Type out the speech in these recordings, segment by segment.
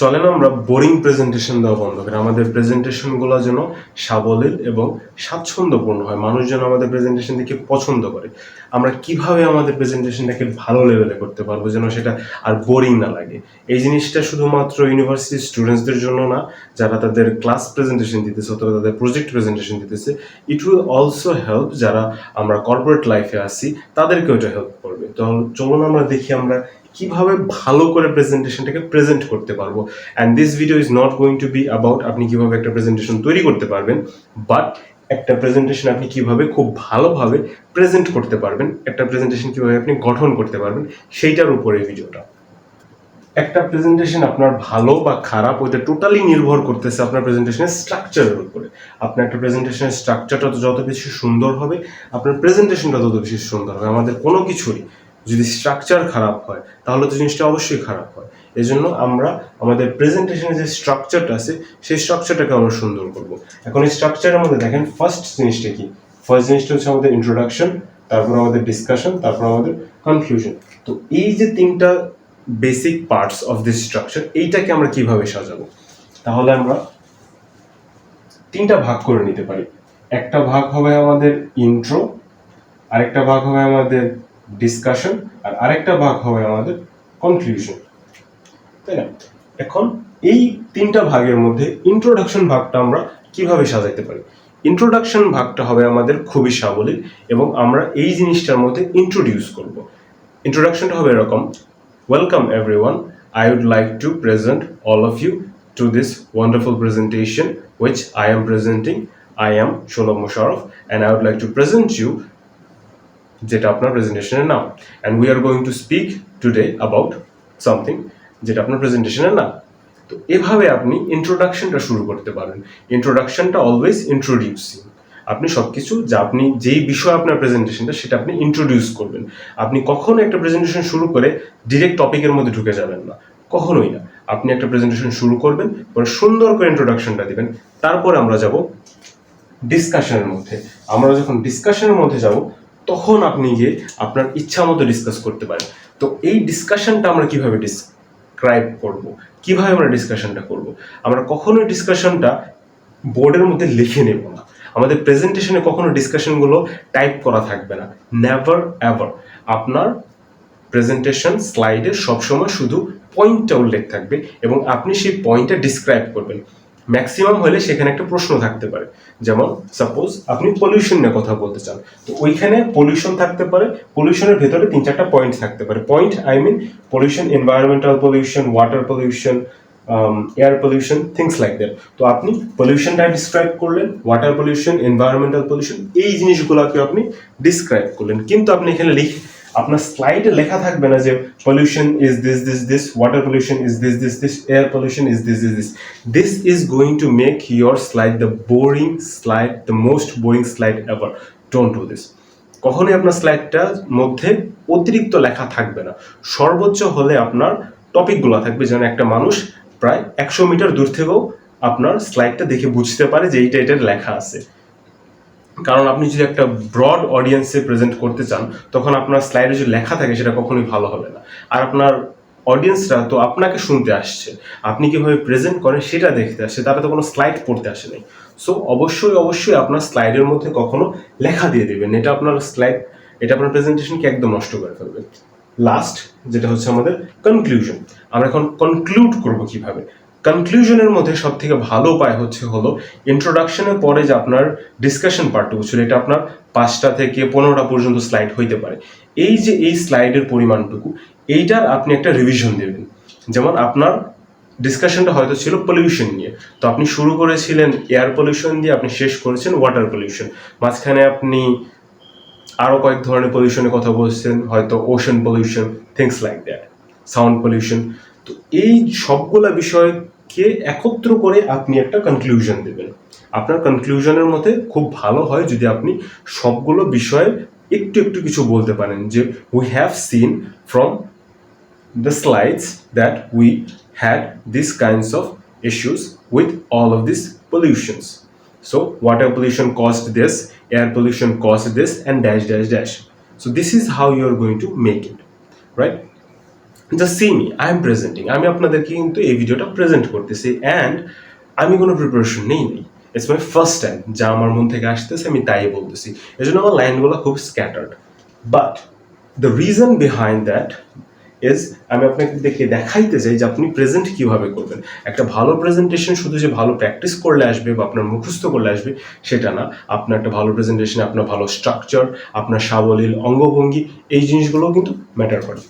চলেন আমরা boring presentation দেওয়া বন্ধ করি। আমাদের প্রেজেন্টেশনগুলো যেন সাবলীল এবং স্বাচ্ছন্দ্যপূর্ণ হয়, মানুষ যেন আমাদের প্রেজেন্টেশন দেখে পছন্দ করে। আমরা কিভাবে আমাদের প্রেজেন্টেশনটাকে ভালো লেভেলে করতে পারবো যেন সেটা আর বোরিং না লাগে। এই জিনিসটা শুধুমাত্র ইউনিভার্সিটি স্টুডেন্টসদের জন্য না, যারা তাদের ক্লাস প্রেজেন্টেশন দিতেছে অথবা তাদের প্রজেক্ট প্রেজেন্টেশন দিতেছে, ইট উইল অলসো হেল্প যারা আমরা কর্পোরেট লাইফে আসি তাদেরকেও এটা হেল্প করবে। তো চলুন আমরা দেখি আমরা কিভাবে ভালো করে প্রেজেন্টেশনটাকে প্রেজেন্ট করতে পারবো। And this video is not going to be about আপনি কিভাবে একটা প্রেজেন্টেশন তৈরি করতে পারবেন, বাট একটা প্রেজেন্টেশন আপনি কিভাবে খুব ভালোভাবে প্রেজেন্ট করতে পারবেন, একটা প্রেজেন্টেশন কিভাবে আপনি গঠন করতে পারবেন, সেইটার উপরে ভিডিওটা। একটা প্রেজেন্টেশন আপনার ভালো বা খারাপ ওইটা টোটালি নির্ভর করতেছে আপনার প্রেজেন্টেশনের স্ট্রাকচারের উপরে। আপনার একটা প্রেজেন্টেশনের স্ট্রাকচারটা যত বেশি সুন্দর হবে আপনার প্রেজেন্টেশনটা তত বেশি সুন্দর হবে। আমাদের কোনো কিছুরই যদি স্ট্রাকচার খারাপ হয় তাহলে তো জিনিসটা অবশ্যই খারাপ হয়। এই জন্য আমরা আমাদের প্রেজেন্টেশনের যে স্ট্রাকচারটা আছে সেই স্ট্রাকচারটাকে আমরা সুন্দর করব। এখন এই স্ট্রাকচারের মধ্যে দেখেন ফার্স্ট জিনিসটা কি, ফার্স্ট জিনিসটা হচ্ছে আমাদের ইন্ট্রোডাকশন, তারপর আমাদের ডিসকাশন, তারপর আমাদের কনক্লুশন। তো এই যে তিনটা basic parts of this structure, এইটাকে আমরা কিভাবে সাজাবো, তাহলে আমরা তিনটা ভাগ করে নিতে পারি। একটা ভাগ হবে আমাদের ইন্ট্রো, আরেকটা ভাগ হবে আমাদের ডিসকাশন, আর আরেকটা ভাগ হবে আমাদের কনক্লুশন, তাই না? এখন এই তিনটা ভাগের মধ্যে ইন্ট্রোডাকশন ভাগটা আমরা কিভাবে সাজাইতে পারি? ইন্ট্রোডাকশন ভাগটা হবে আমাদের খুবই সাবলীল এবং আমরা এই জিনিসটার মধ্যে ইন্ট্রোডিউস করব। ইন্ট্রোডাকশনটা হবে এরকম: Welcome everyone. I would like to present all of you to this wonderful presentation which I am presenting. I am Sholom Musharraf and I would like to present you যেটা আপনার প্রেজেন্টেশনের নাম, and we are going to speak today about something যেটা আপনার প্রেজেন্টেশনের নাম। তো এভাবে আপনি ইন্ট্রোডাকশনটা শুরু করতে পারেন। ইন্ট্রোডাকশনটা অলওয়েজ ইন্ট্রোডিউসিং। আপনি সবকিছু যা আপনি যেই বিষয় আপনার প্রেজেন্টেশনটা সেটা আপনি ইন্ট্রোডিউস করবেন। আপনি কখনো একটা প্রেজেন্টেশন শুরু করে ডিরেক্ট টপিকের মধ্যে ঢুকে যাবেন না, কখনোই না। আপনি একটা প্রেজেন্টেশন শুরু করবেন, পরে সুন্দর করে ইন্ট্রোডাকশনটা দিবেন, তারপরে আমরা যাব ডিসকাশনের মধ্যে। আমরা যখন ডিসকাশনের মধ্যে যাব তখন আপনি গিয়ে আপনার ইচ্ছা মতো ডিসকাস করতে পারেন। তো এই ডিসকাশনটা আমরা কিভাবে ডিসক্রাইব করব, কিভাবে আমরা ডিসকাশনটা করব? আমরা কখনোই ডিসকাশনটা বোর্ডের মধ্যে লিখে নেব না। আমাদের প্রেজেন্টেশনে কখনো ডিসকাশনগুলো টাইপ করা থাকবে না, নেভার এভার। আপনার প্রেজেন্টেশন স্লাইডে সবসময় শুধু পয়েন্টটা উল্লেখ থাকবে এবং আপনি সেই পয়েন্টটা ডিসক্রাইব করবেন। ম্যাক্সিমাম হলে সেখানে একটা প্রশ্ন থাকতে পারে, যেমন সাপোজ আপনি পলিউশন নিয়ে কথা বলতে চান, তো ওইখানে পলিউশন থাকতে পারে, পলিউশনের ভেতরে 3-4টা পয়েন্ট থাকতে পারে। Point I mean pollution, environmental pollution, water pollution, air pollution, things like that. তো আপনি পলিউশনটা ডিসক্রাইব করলেন, ওয়াটার পলিউশন, এনভায়রনমেন্টাল পলিউশন, এই জিনিসগুলোকে আপনি ডিসক্রাইব করলেন, কিন্তু আপনি এখানে আপনার স্লাইডে লেখা থাকবে না যে pollution is this this this, water pollution is this this this, air pollution is this this this. This is going to make your slide the boring slide, the most boring slide ever. Don't do this. কখনোই আপনার স্লাইডটার মধ্যে অতিরিক্ত লেখা থাকবে না। সর্বোচ্চ হলে আপনার টপিকগুলো থাকবে, যেন একটা মানুষ প্রায় 100 মিটার দূর থেকেও আপনার স্লাইডটা দেখে বুঝতে পারে যে এইটা এটার লেখা আছে। কারণ আপনি যদি একটা ব্রড অডিয়েন্সে প্রেজেন্ট করতে চান তখন আপনার স্লাইডে যে লেখা থাকে সেটা কখনোই ভালো হবে না। আর আপনার অডিয়েন্সরা তো আপনাকে শুনতে আসছে, আপনি কিভাবে প্রেজেন্ট করেন সেটা দেখতে আসছে, তারা তো কোনো স্লাইড পড়তে আসে নাই। সো অবশ্যই আপনার স্লাইডের মধ্যে কখনো লেখা দিয়ে দেবেন, এটা আপনার স্লাইড, এটা আপনার প্রেজেন্টেশনকে একদম নষ্ট করে ফেলবে। লাস্ট যেটা হচ্ছে আমাদের কনক্লুশন। আমরা এখন কনক্লুড করব কিভাবে। কনক্লুশনের মধ্যে সব থেকে ভালো উপায় হলো ইন্ট্রোডাকশনের পরে যে আপনার ডিসকাশন পার্টটুকু ছিল, এটা আপনার 5টা থেকে 15টা পর্যন্ত স্লাইড হইতে পারে। এই যে এই স্লাইডের পরিমাণটুকু, এইটার আপনি একটা রিভিশন দেবেন। যেমন আপনার ডিসকাশনটা হয়তো ছিল পলিউশন নিয়ে, তো আপনি শুরু করেছিলেন এয়ার পলিউশন দিয়ে, আপনি শেষ করেছেন ওয়াটার পলিউশন, মাঝখানে আপনি আরও কয়েক ধরনের পলিউশনের কথা বলছেন, হয়তো ocean pollution, things like that, sound pollution. তো এই সবগুলা বিষয়কে একত্র করে আপনি একটা কনক্লুশন দেবেন। আপনার কনক্লুশনের মধ্যে খুব ভালো হয় যদি আপনি সবগুলো বিষয়ে একটু কিছু বলতে পারেন, যে we have seen from the slides that we had these kinds of issues with all of these pollutions. So water pollution caused this, air pollution caused this, and dash dash dash. So this is how you are going to make it, right? Just see me, I am presenting, আমি আপনাদেরকে কিন্তু এই ভিডিওটা present করতেছি, and আমি কোনো preparation নেই। It's my first time, যা আমার মন থেকে আসতেছে আমি তাই বলতেছি, এই জন্য আমার লাইনগুলো খুব scattered. But the reason behind that is, আমি আপনাকে দেখাইতে চাই যে আপনি প্রেজেন্ট কিভাবে করবেন। একটা ভালো প্রেজেন্টেশন শুধু যে ভালো প্র্যাকটিস করলে আসবে বা আপনার মুখস্থ করলে আসবে সেটা না। আপনার একটা ভালো প্রেজেন্টেশনে আপনার ভালো স্ট্রাকচার, আপনার সাবলীল অঙ্গভঙ্গি, এই জিনিসগুলোও কিন্তু ম্যাটার করে।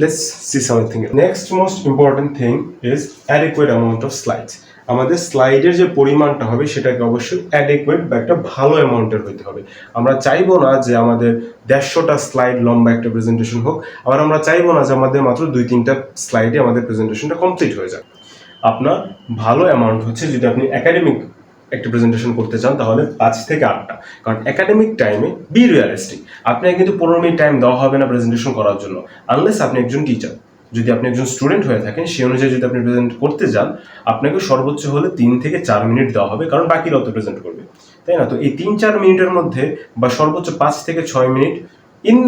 Let's see something. Next most important thing is adequate amount of slides. আমাদের স্লাইডের যে পরিমাণটা হবে সেটাকে অবশ্যই অ্যাডেকুয়েট বা একটা ভালো অ্যামাউন্টের হতে হবে। আমরা চাইবো না যে আমাদের 150টা স্লাইড লম্বা একটা প্রেজেন্টেশন হোক, আবার আমরা চাইবো না যে আমাদের মাত্র 2-3টা স্লাইডে আমাদের প্রেজেন্টেশনটা কমপ্লিট হয়ে যায়। আপনার ভালো অ্যামাউন্ট হচ্ছে, যদি আপনি একাডেমিক একটা প্রেজেন্টেশন করতে চান তাহলে 5 থেকে 8টা, কারণ একাডেমিক টাইমে বি রিয়ালিস্টিক, আপনাকে কিন্তু 15 মিনিট টাইম দেওয়া হবে না প্রেজেন্টেশন করার জন্য, আনলেস আপনি একজন টিচার। যদি আপনি একজন স্টুডেন্ট হয়ে থাকেন সেই অনুযায়ী যদি আপনি প্রেজেন্ট করতে যান, আপনাকে সর্বোচ্চ হলে 3 থেকে 4 মিনিট দেওয়া হবে, কারণ বাকিরাও তো প্রেজেন্ট করবে, তাই না? তো এই 3-4 মিনিটের মধ্যে বা সর্বোচ্চ 5 থেকে 6 minute, in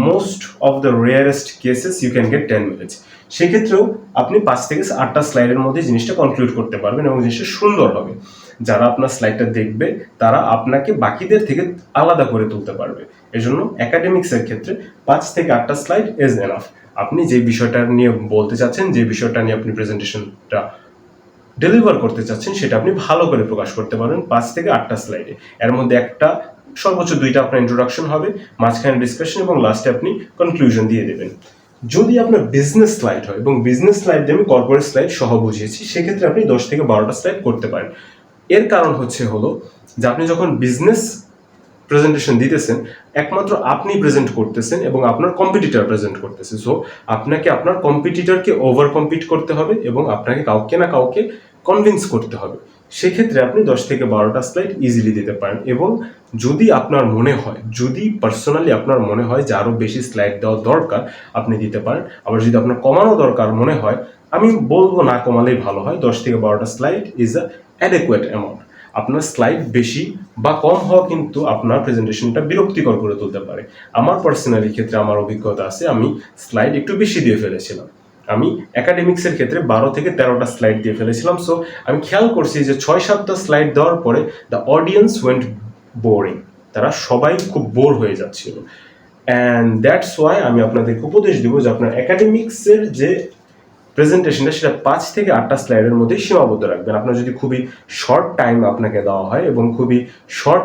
most of the rarest cases you can get 10 minutes. সেক্ষেত্রেও আপনি 5 থেকে 8টা স্লাইডের মধ্যে জিনিসটা কনক্লুড করতে পারবেন এবং জিনিসটা সুন্দর হবে। যারা আপনার স্লাইডটা দেখবে তারা আপনাকে বাকিদের থেকে আলাদা করে তুলতে পারবে। এজন্য একাডেমিক্সের ক্ষেত্রে 5 থেকে 8টা স্লাইড ইজ এনাফ। আপনি যে বিষয়টা নিয়ে বলতে চাচ্ছেন, যে বিষয়টা নিয়ে আপনি প্রেজেন্টেশনটা ডেলিভার করতে চাচ্ছেন, সেটা আপনি ভালো করে প্রকাশ করতে পারবেন 5 থেকে 8টা স্লাইডে। এর মধ্যে একটা, সর্বোচ্চ 2টা আপনার ইন্ট্রোডাকশন হবে, মাঝখানে ডিসকাশন এবং লাস্টে আপনি কনক্লুশন দিয়ে দেবেন। যদি আপনার বিজনেস স্লাইড হয়, এবং বিজনেস স্লাইড দিয়ে আমি কর্পোরেট স্লাইড সহ বুঝিয়েছি, সেক্ষেত্রে আপনি 10 থেকে 12টা স্লাইড করতে পারেন। এর কারণ হলো যে আপনি যখন বিজনেস প্রেজেন্টেশন দিতেছেন, একমাত্র আপনি প্রেজেন্ট করতেছেন এবং আপনার কম্পিটিটর প্রেজেন্ট করতেছে। সো আপনাকে আপনার কম্পিটিটরকে ওভার কম্পিট করতে হবে এবং আপনাকে কাউকে না কাউকে কনভিন্স করতে হবে। সেক্ষেত্রে আপনি 10 থেকে 12টা স্লাইড ইজিলি দিতে পারেন। এবং যদি আপনার মনে হয়, যদি পার্সোনালি আপনার মনে হয় যে আরও বেশি স্লাইড দেওয়া দরকার, আপনি দিতে পারেন। আবার যদি আপনার কমানো দরকার মনে হয়, আমি বলবো না কমালেই ভালো হয়। 10 থেকে 12টা slide is a adequate amount. আপনার স্লাইড বেশি বা কম হওয়া কিন্তু আপনার প্রেজেন্টেশনটা বিরক্তিকর করে তুলতে পারে। আমার পার্সোনালি ক্ষেত্রে আমার অভিজ্ঞতা আছে, আমি স্লাইড একটু বেশি দিয়ে ফেলেছিলাম। আমি একাডেমিক্সের ক্ষেত্রে 12 থেকে 13টা স্লাইড দিয়ে ফেলেছিলাম। সো আমি খেয়াল করছি যে 6-7টা স্লাইড দেওয়ার পরে দ্য অডিয়েন্স ওয়েন্ট বোরিং, তারা সবাই খুব বোর হয়ে যাচ্ছিল। অ্যান্ড দ্যাটস ওয়াই আমি আপনাদেরকে উপদেশ দেবো যে আপনার একাডেমিক্সের যে প্রেজেন্টেশনটা সেটা 5 থেকে 8টা স্লাইডের মধ্যে সীমাবদ্ধ রাখবেন। আপনার যদি খুবই শর্ট টাইম আপনাকে দেওয়া হয় এবং খুবই ছোট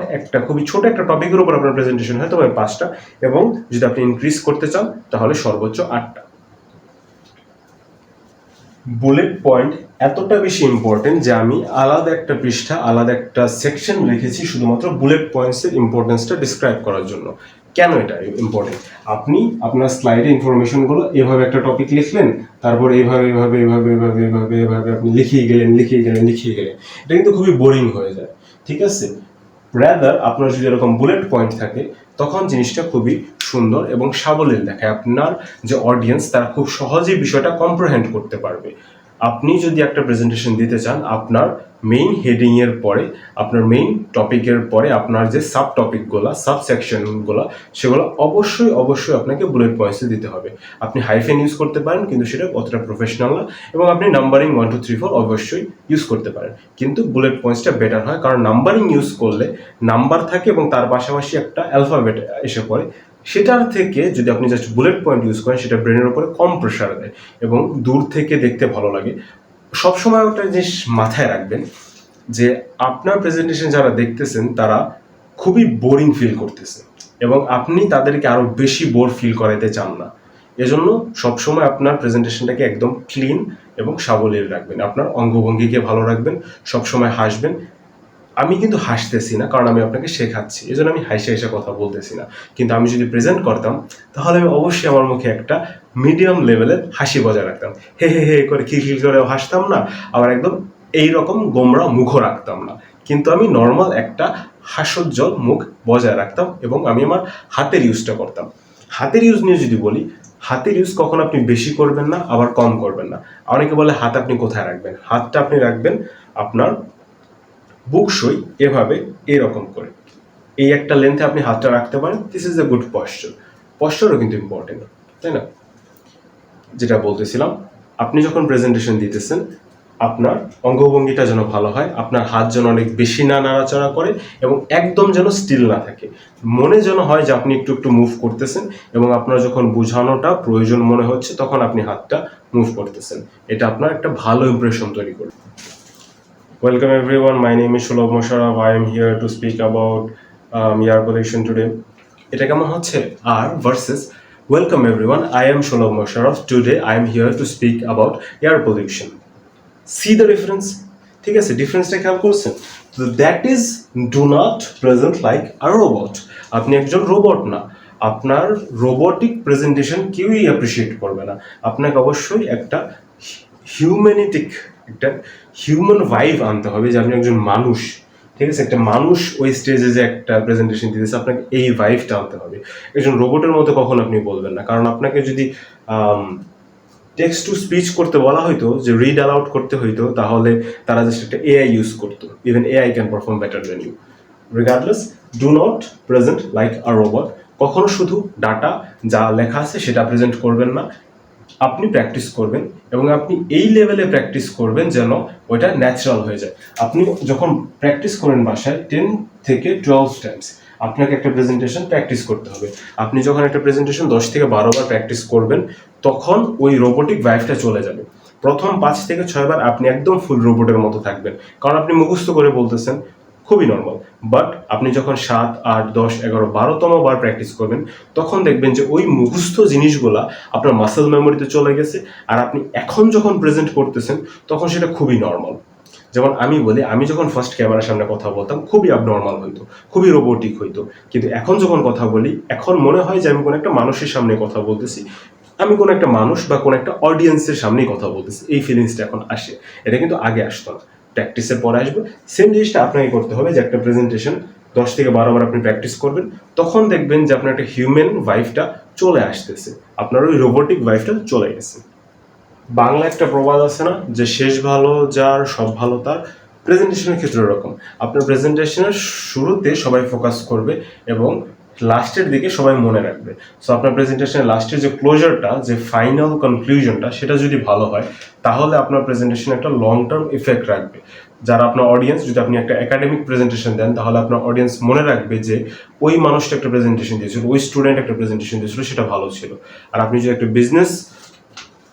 একটা টপিকের উপর আপনার প্রেজেন্টেশন হয়, তবে 5টা, এবং যদি আপনি ইনক্রিজ করতে চান তাহলে সর্বোচ্চ 8টা। বুলেট পয়েন্ট এতটা বেশি ইম্পর্টেন্ট যে আমি আলাদা একটা পৃষ্ঠা, আলাদা একটা সেকশন রেখেছি শুধুমাত্র বুলেট পয়েন্টসের ইম্পর্টেন্সটা ডিসক্রাইব করার জন্য। কেন এটা ইম্পর্টেন্ট? আপনি আপনার স্লাইডে ইনফরমেশনগুলো এভাবে একটা টপিক লিখলেন, তারপর এইভাবে আপনি লিখিয়ে গেলেন। এটা কিন্তু খুবই বোরিং হয়ে যায়, ঠিক আছে? রাদার আপনার যদি এরকম বুলেট পয়েন্ট থাকে, তখন জিনিসটা খুবই সুন্দর এবং সাবলীল দেখায়। আপনার যে অডিয়েন্স তারা খুব সহজেই বিষয়টা কম্প্রিহেন্ড করতে পারবে। আপনি যদি একটা প্রেজেন্টেশন দিতে চান, আপনার মেইন হেডিংয়ের পরে, আপনার মেইন টপিকের পরে আপনার যে সাব টপিকগুলো, সাব সেকশনগুলো, সেগুলো অবশ্যই আপনাকে বুলেট পয়েন্টসে দিতে হবে। আপনি হাইফেন ইউজ করতে পারেন, কিন্তু সেটা অতটা প্রফেশনাল না। এবং আপনি নাম্বারিং 1 2 3 4 অবশ্যই ইউজ করতে পারেন, কিন্তু বুলেট পয়েন্টসটা বেটার হয়, কারণ নাম্বারিং ইউজ করলে নাম্বার থাকে এবং তার পাশাপাশি একটা অ্যালফাবেট এসে পড়ে। সেটার থেকে যদি আপনি জাস্ট বুলেট পয়েন্ট ইউজ করেন, সেটা ব্রেনের উপরে কম প্রেশার দেয় এবং দূর থেকে দেখতে ভালো লাগে। সবসময় ওটা জিনিস মাথায় রাখবেন যে আপনার প্রেজেন্টেশন যারা দেখতেছেন তারা খুবই বোরিং ফিল করতেছে এবং আপনি তাদেরকে আরও বেশি বোর ফিল করাইতে চান না। এজন্য সবসময় আপনার প্রেজেন্টেশনটাকে একদম ক্লিন এবং সাবলীল রাখবেন। আপনার অঙ্গভঙ্গিকে ভালো রাখবেন, সবসময় হাসবেন। আমি কিন্তু হাসতেছি না, কারণ আমি আপনাকে শেখাচ্ছি, এই জন্য আমি হাসে কথা বলতেছি না। কিন্তু আমি যদি প্রেজেন্ট করতাম তাহলে আমি অবশ্যই আমার মুখে একটা মিডিয়াম লেভেলের হাসি বজায় রাখতাম। হে করে খিলখিল করে হাসতাম না, আবার একদম এইরকম গোমরা মুখও রাখতাম না। কিন্তু আমি নর্মাল একটা হাস্যোজ্জ্বল মুখ বজায় রাখতাম এবং আমি আমার হাতের ইউজটা করতাম। হাতের ইউজ নিয়ে যদি বলি, হাতের ইউজ কখন আপনি বেশি করবেন না, আবার কম করবেন না। অনেকে বলে হাত আপনি কোথায় রাখবেন? হাতটা আপনি রাখবেন আপনার বুকসই এভাবে, এরকম করে, এই একটা লেন্থে আপনি হাতটা রাখতে পারেন। দিস ইজ এ গুড পশ্চারও কিন্তু ইম্পর্টেন্ট, তাই না? যেটা বলতেছিলাম, আপনি যখন প্রেজেন্টেশন দিতেছেন আপনার অঙ্গভঙ্গিটা যেন ভালো হয়, আপনার হাত যেন অনেক বেশি না নাড়াচাড়া করে এবং একদম যেন স্টিল না থাকে, মনে যেন হয় যে আপনি একটু একটু মুভ করতেছেন এবং আপনার যখন বোঝানোটা প্রয়োজন মনে হচ্ছে তখন আপনি হাতটা মুভ করতেছেন। এটা আপনার একটা ভালো ইমপ্রেশন তৈরি করবে। Welcome everyone, my name is Shulabh Mosharaf. I am here to speak about air pollution today. এটা কেমন হচ্ছে? আর versus welcome everyone, I am Shulabh Mosharaf. Today I am here to speak about air pollution. See the difference? ঠিক আছে, ডিফারেন্সটা খেয়াল করছেন? তো that is do not present like a robot. আপনি একজন রোবট না, আপনার রোবোটিক প্রেজেন্টেশন কেউই অ্যাপ্রিসিয়েট করবে না। আপনাকে অবশ্যই একটা হিউম্যানিটিক, একটা হিউম্যান ভাইব আনতে হবে যে আপনি একজন মানুষ। ঠিক আছে, একটা মানুষ ওই স্টেজে যে একটা প্রেজেন্টেশন দিতেছে, আপনাকে এই ভাইবটা আনতে হবে। একজন রোবটের মতো কখন আপনি বলবেন না, কারণ আপনাকে যদি টেক্সট টু স্পিচ করতে বলা হইতো, যে রিড অ্যালাউড করতে হইতো, তাহলে তারা জাস্ট একটা এআই ইউজ করতো। Even AI can perform better than you. Regardless, do not present like a robot. কখনো শুধু ডাটা যা লেখা আছে সেটা প্রেজেন্ট করবেন না, আপনি প্র্যাকটিস করবেন এবং আপনি এই লেভেলে প্র্যাকটিস করবেন যেন ওইটা ন্যাচারাল হয়ে যায়। আপনি যখন প্র্যাকটিস করেন বাসায় 10 থেকে 12 টাইমস আপনাকে একটা প্রেজেন্টেশন প্র্যাকটিস করতে হবে। আপনি যখন একটা প্রেজেন্টেশন 10 থেকে 12 বার প্র্যাকটিস করবেন তখন ওই রোবোটিক ভাইবটা চলে যাবে। প্রথম 5 থেকে 6 বার আপনি একদম ফুল রোবটের মতো থাকবেন, কারণ আপনি মুখস্থ করে বলতেছেন, খুবই নর্মাল। বাট আপনি যখন 7, 8, 10, 11, 12তম বার প্র্যাকটিস করবেন তখন দেখবেন যে ওই মুখস্থ জিনিসগুলা আপনার মাসেল মেমোরিতে চলে গেছে, আর আপনি এখন যখন প্রেজেন্ট করতেছেন তখন সেটা খুবই নর্মাল। যেমন আমি বলি, আমি যখন ফার্স্ট ক্যামেরার সামনে কথা বলতাম খুবই অ্যাবনর্মাল হইতো, খুবই রোবোটিক হইতো, কিন্তু এখন যখন কথা বলি এখন মনে হয় যে আমি কোনো একটা মানুষের সামনে কথা বলতেছি, আমি কোনো একটা মানুষ বা কোনো একটা অডিয়েন্সের সামনেই কথা বলতেছি, এই ফিলিংসটা এখন আসে। এটা কিন্তু আগে আসতো না, প্র্যাকটিসের পরে আসবে। সেম জিনিসটা আপনাকে করতে হবে, যে একটা প্রেজেন্টেশন 10 থেকে 12 বার আপনি প্র্যাকটিস করবেন, তখন দেখবেন যে আপনার একটা হিউম্যান ভাইবটা চলে আসতেছে, আপনার ওই রোবোটিক ভাইবটা চলে গেছে। বাংলা একটা প্রবাদ আছে না, যে শেষ ভালো যার সব ভালো তার। প্রেজেন্টেশনের ক্ষেত্রে এরকম, আপনার প্রেজেন্টেশনের শুরুতে সবাই ফোকাস করবে এবং লাস্টের দিকে সবাই মনে রাখবে। সো আপনার প্রেজেন্টেশনের লাস্টের যে ক্লোজারটা, যে ফাইনাল কনক্লুশনটা, সেটা যদি ভালো হয় তাহলে আপনার প্রেজেন্টেশন একটা লং টার্ম ইফেক্ট রাখবে। যারা আপনার অডিয়েন্স, যদি আপনি একটা একাডেমিক প্রেজেন্টেশন দেন তাহলে আপনার অডিয়েন্স মনে রাখবে যে ওই মানুষটা একটা প্রেজেন্টেশন দিয়েছিল, ওই স্টুডেন্ট একটা প্রেজেন্টেশন দিয়েছিল, সেটা ভালো ছিল। আর আপনি যদি একটা বিজনেস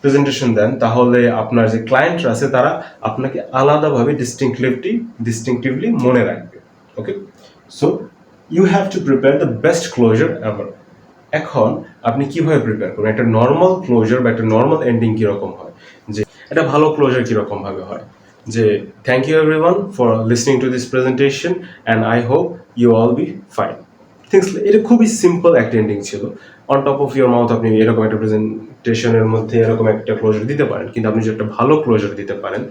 প্রেজেন্টেশন দেন তাহলে আপনার যে ক্লায়েন্টরা আছে তারা আপনাকে আলাদাভাবে ডিস্টিংটিভলি মনে রাখবে। Okay, so you have to prepare the best closer ever. এখন আপনি কিভাবে প্রিপেয়ার করবেন? একটা নর্মাল ক্লোজার বা একটা নর্মাল এন্ডিং কিরকম হয়, যে একটা ভালো ক্লোজার কিরকম ভাবে হয়, যে thank you everyone for listening to this presentation and I hope you all be fine. Things, এটা খুবই সিম্পল একটা এন্ডিং ছিল। On top of your mouth আপনি এরকম একটা প্রেজেন্টেশনের মধ্যে এরকম একটা ক্লোজার দিতে পারেন, কিন্তু আপনি যদি একটা ভালো ক্লোজার দিতে পারেন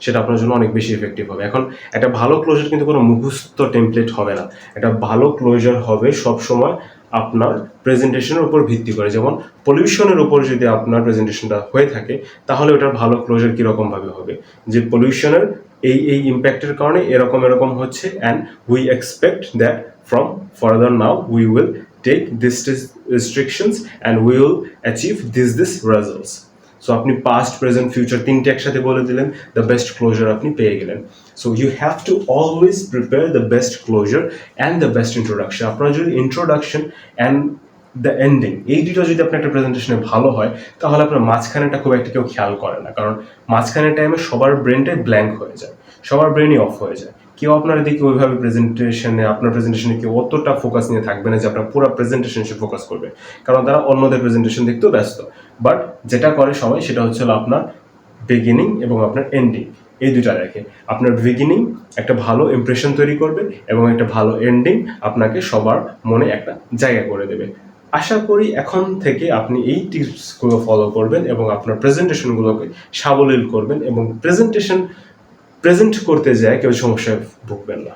সেটা আপনার জন্য অনেক বেশি এফেক্টিভ হবে। এখন একটা ভালো ক্লোজার কিন্তু কোনো মুখস্থ টেমপ্লেট হবে না, একটা ভালো ক্লোজার হবে সবসময় আপনার প্রেজেন্টেশনের উপর ভিত্তি করে। যেমন পলিউশনের উপর যদি আপনার প্রেজেন্টেশনটা হয়ে থাকে তাহলে ওটার ভালো ক্লোজার কীরকমভাবে হবে, যে পলিউশনের এই ইম্প্যাক্টের কারণে এরকম এরকম হচ্ছে, and we expect that from further now we will take this restrictions and we will achieve this results. So আপনি past present future তিনটে একসাথে বলে দিলেন, the best closure আপনি পেয়ে গেলেন। So you have to always prepare the best closure and the best introduction. আপনার যদি introduction and দ্য এন্ডিং এই দুটো যদি আপনার একটা প্রেজেন্টেশনে ভালো হয় তাহলে আপনার মাঝখানেটা খুব একটা কেউ খেয়াল করে না, কারণ মাঝখানের টাইমে সবার ব্রেনটাই ব্ল্যাঙ্ক হয়ে যায়, সবার ব্রেনই অফ হয়ে যায়। কেউ আপনার দিকে ওইভাবে আপনার প্রেজেন্টেশনে কেউ অতটা ফোকাস নিয়ে থাকবে না যে আপনার পুরো প্রেজেন্টেশন সে ফোকাস করবে, কারণ তারা অন্যদের প্রেজেন্টেশন দেখতেও ব্যস্ত। বাট যেটা করে সবাই সেটা হচ্ছে আপনার বিগিনিং এবং আপনার এন্ডিং, এই দুটা রেখে আপনার বিগিনিং একটা ভালো ইমপ্রেশন তৈরি করবে এবং একটা ভালো এন্ডিং আপনাকে সবার মনে একটা জায়গা করে দেবে। আশা করি এখন থেকে আপনি এই টিপসগুলো ফলো করবেন এবং আপনার প্রেজেন্টেশনগুলোকে সাবলীল করবেন এবং প্রেজেন্ট করতে যায় কেউ সমস্যায় ভুগবেন না।